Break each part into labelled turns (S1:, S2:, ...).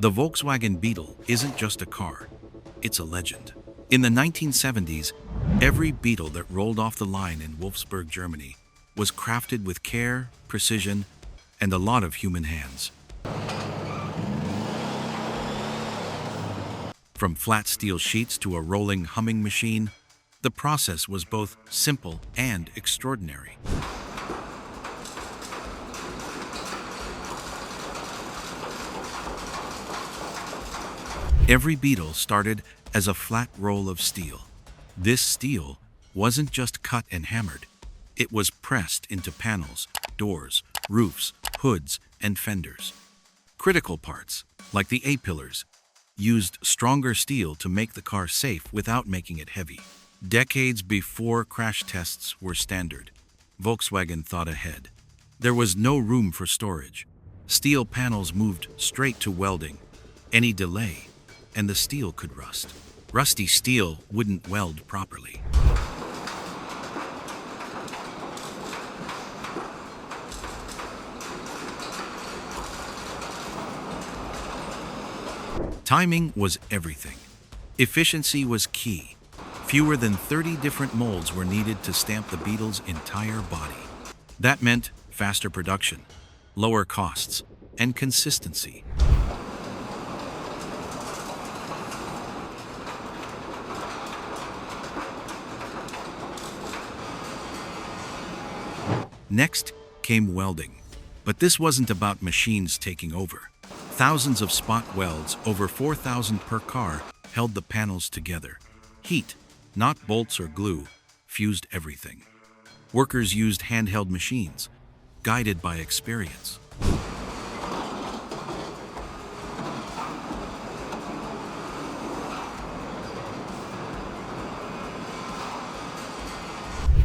S1: The Volkswagen Beetle isn't just a car, it's a legend. In the 1970s, every Beetle that rolled off the line in Wolfsburg, Germany, was crafted with care, precision, and a lot of human hands. From flat steel sheets to a rolling humming machine, the process was both simple and extraordinary. Every Beetle started as a flat roll of steel. This steel wasn't just cut and hammered. It was pressed into panels, doors, roofs, hoods, and fenders. Critical parts, like the A-pillars, used stronger steel to make the car safe without making it heavy. Decades before crash tests were standard, Volkswagen thought ahead. There was no room for storage. Steel panels moved straight to welding. Any delay, and the steel could rust. Rusty steel wouldn't weld properly. Timing was everything. Efficiency was key. Fewer than 30 different molds were needed to stamp the Beetle's entire body. That meant faster production, lower costs, and consistency. Next came welding. But this wasn't about machines taking over. Thousands of spot welds, over 4,000 per car, held the panels together. Heat, not bolts or glue, fused everything. Workers used handheld machines, guided by experience.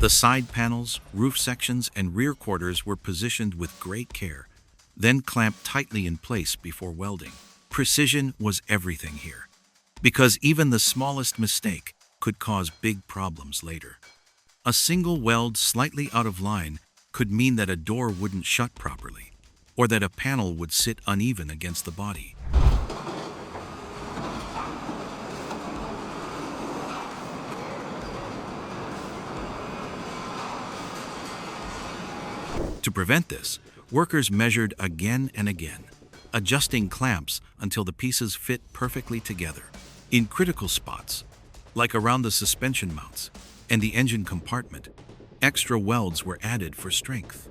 S1: The side panels, roof sections, and rear quarters were positioned with great care, then clamped tightly in place before welding. Precision was everything here, because even the smallest mistake could cause big problems later. A single weld slightly out of line could mean that a door wouldn't shut properly, or that a panel would sit uneven against the body. To prevent this, workers measured again and again, adjusting clamps until the pieces fit perfectly together. In critical spots, like around the suspension mounts and the engine compartment, extra welds were added for strength.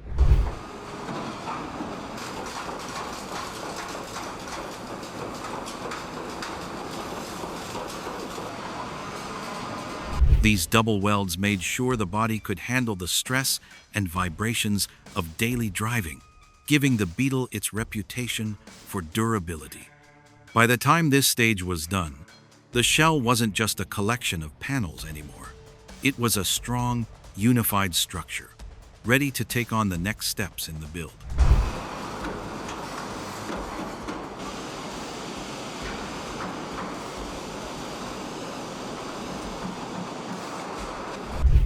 S1: These double welds made sure the body could handle the stress and vibrations of daily driving, giving the Beetle its reputation for durability. By the time this stage was done, the shell wasn't just a collection of panels anymore. It was a strong, unified structure, ready to take on the next steps in the build.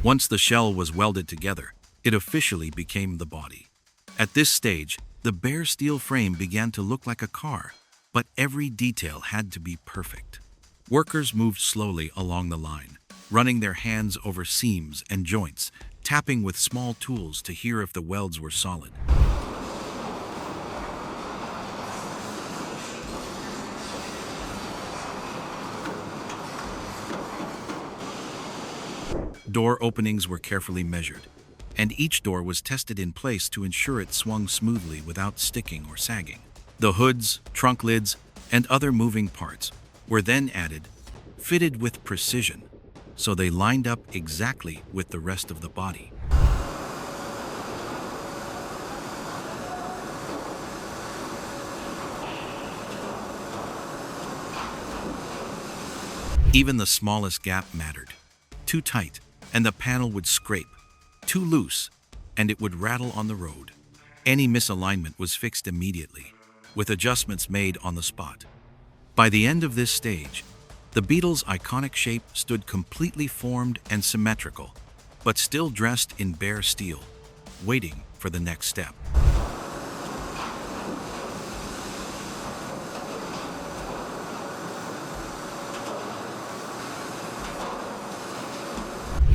S1: Once the shell was welded together, it officially became the body. At this stage, the bare steel frame began to look like a car, but every detail had to be perfect. Workers moved slowly along the line, running their hands over seams and joints, tapping with small tools to hear if the welds were solid. Door openings were carefully measured, and each door was tested in place to ensure it swung smoothly without sticking or sagging. The hoods, trunk lids, and other moving parts were then added, fitted with precision, so they lined up exactly with the rest of the body. Even the smallest gap mattered. Too tight, and the panel would scrape. Too loose, and it would rattle on the road. Any misalignment was fixed immediately, with adjustments made on the spot. By the end of this stage, the Beetle's iconic shape stood completely formed and symmetrical, but still dressed in bare steel, waiting for the next step.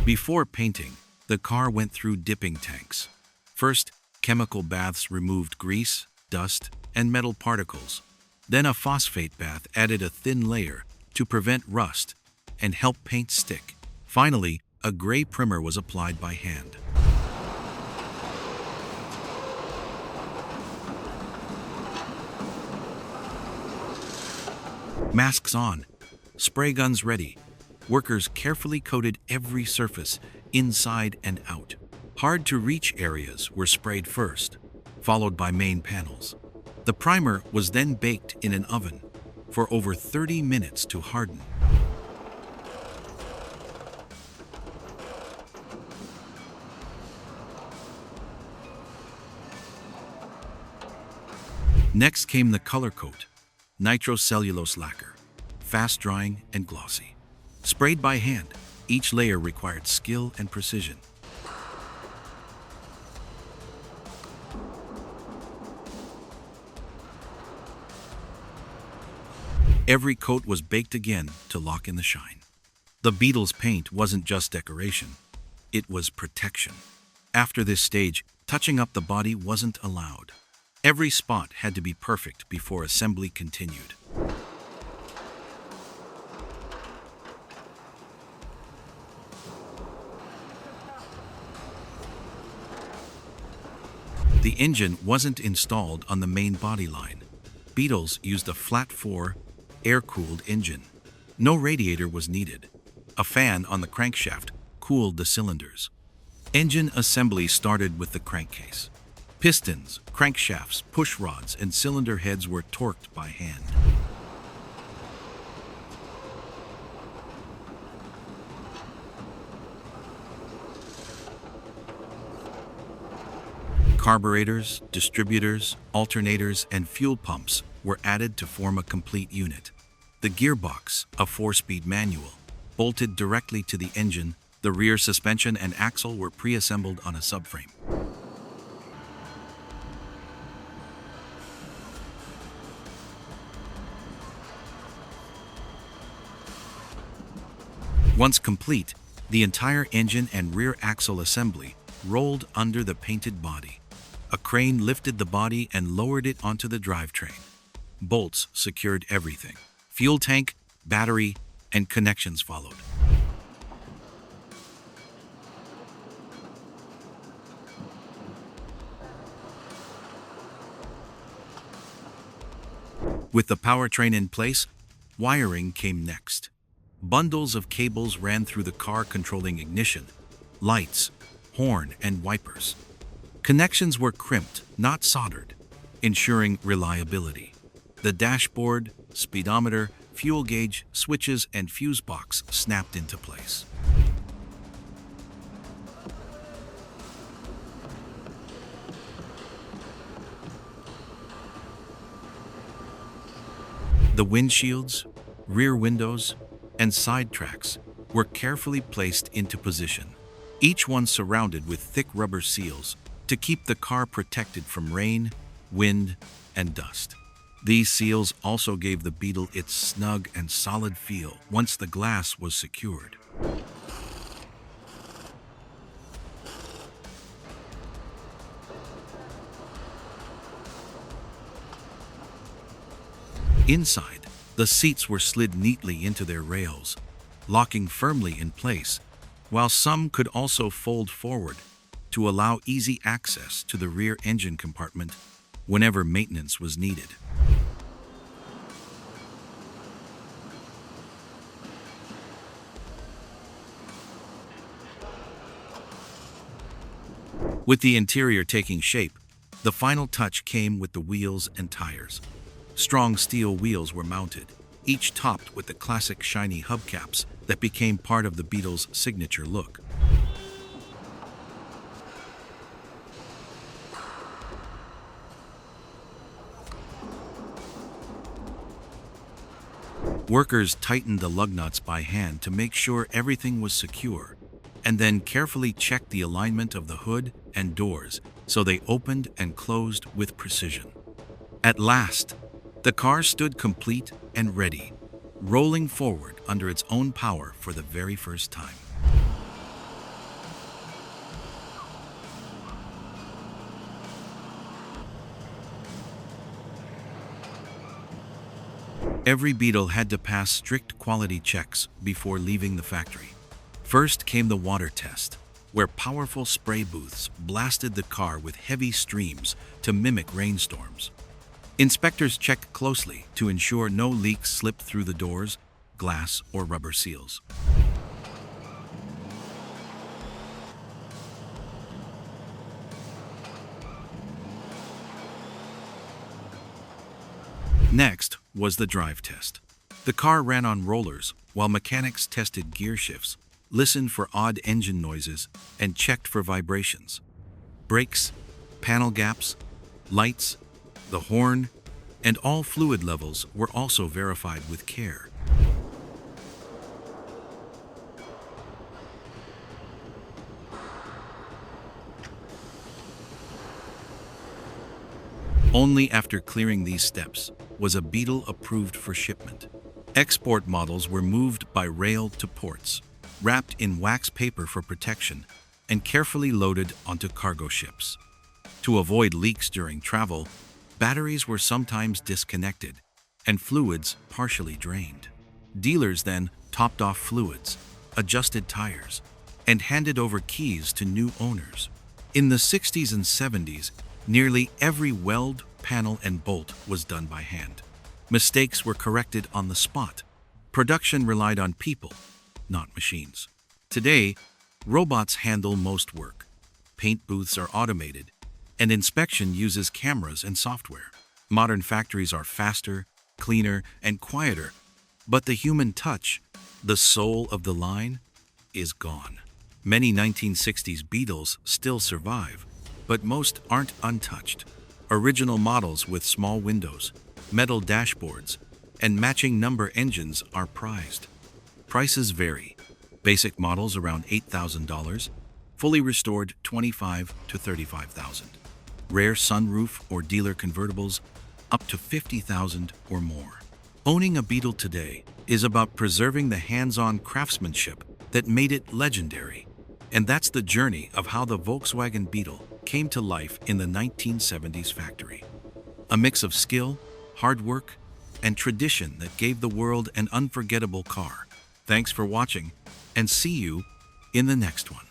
S1: Before painting, the car went through dipping tanks. First, chemical baths removed grease, dust, and metal particles. Then a phosphate bath added a thin layer to prevent rust and help paint stick. Finally, a gray primer was applied by hand. Masks on, spray guns ready. Workers carefully coated every surface, inside and out. Hard-to-reach areas were sprayed first, followed by main panels. The primer was then baked in an oven for over 30 minutes to harden. Next came the color coat, nitrocellulose lacquer, fast-drying and glossy. Sprayed by hand, each layer required skill and precision. Every coat was baked again to lock in the shine. The Beetle's paint wasn't just decoration, it was protection. After this stage, touching up the body wasn't allowed. Every spot had to be perfect before assembly continued. The engine wasn't installed on the main body line. Beetles used a flat-4, air-cooled engine. No radiator was needed. A fan on the crankshaft cooled the cylinders. Engine assembly started with the crankcase. Pistons, crankshafts, push rods, and cylinder heads were torqued by hand. Carburetors, distributors, alternators, and fuel pumps were added to form a complete unit. The gearbox, a 4-speed manual, bolted directly to the engine. The rear suspension and axle were pre-assembled on a subframe. Once complete, the entire engine and rear axle assembly rolled under the painted body. A crane lifted the body and lowered it onto the drivetrain. Bolts secured everything. Fuel tank, battery, and connections followed. With the powertrain in place, wiring came next. Bundles of cables ran through the car controlling ignition, lights, horn, and wipers. Connections were crimped, not soldered, ensuring reliability. The dashboard, speedometer, fuel gauge, switches, and fuse box snapped into place. The windshields, rear windows, and side tracks were carefully placed into position, each one surrounded with thick rubber seals to keep the car protected from rain, wind, and dust. These seals also gave the Beetle its snug and solid feel once the glass was secured. Inside, the seats were slid neatly into their rails, locking firmly in place, while some could also fold forward to allow easy access to the rear engine compartment whenever maintenance was needed. With the interior taking shape, the final touch came with the wheels and tires. Strong steel wheels were mounted, each topped with the classic shiny hubcaps that became part of the Beetle's signature look. Workers tightened the lug nuts by hand to make sure everything was secure, and then carefully checked the alignment of the hood and doors so they opened and closed with precision. At last, the car stood complete and ready, rolling forward under its own power for the very first time. Every Beetle had to pass strict quality checks before leaving the factory. First came the water test, where powerful spray booths blasted the car with heavy streams to mimic rainstorms. Inspectors checked closely to ensure no leaks slipped through the doors, glass, or rubber seals. Next was the drive test. The car ran on rollers while mechanics tested gear shifts, listened for odd engine noises, and checked for vibrations. Brakes, panel gaps, lights, the horn, and all fluid levels were also verified with care. Only after clearing these steps was a Beetle approved for shipment. Export models were moved by rail to ports, wrapped in wax paper for protection, and carefully loaded onto cargo ships. To avoid leaks during travel, batteries were sometimes disconnected and fluids partially drained. Dealers then topped off fluids, adjusted tires, and handed over keys to new owners. In the 60s and 70s, nearly every weld, panel, and bolt was done by hand. Mistakes were corrected on the spot. Production relied on people, not machines. Today, robots handle most work. Paint booths are automated, and inspection uses cameras and software. Modern factories are faster, cleaner, and quieter, but the human touch, the soul of the line, is gone. Many 1960s Beetles still survive, but most aren't untouched. Original models with small windows, metal dashboards, and matching number engines are prized. Prices vary. Basic models around $8,000, fully restored $25,000 to $35,000. Rare sunroof or dealer convertibles up to $50,000 or more. Owning a Beetle today is about preserving the hands-on craftsmanship that made it legendary. And that's the journey of how the Volkswagen Beetle came to life in the 1970s factory. A mix of skill, hard work, and tradition that gave the world an unforgettable car. Thanks for watching, and see you in the next one.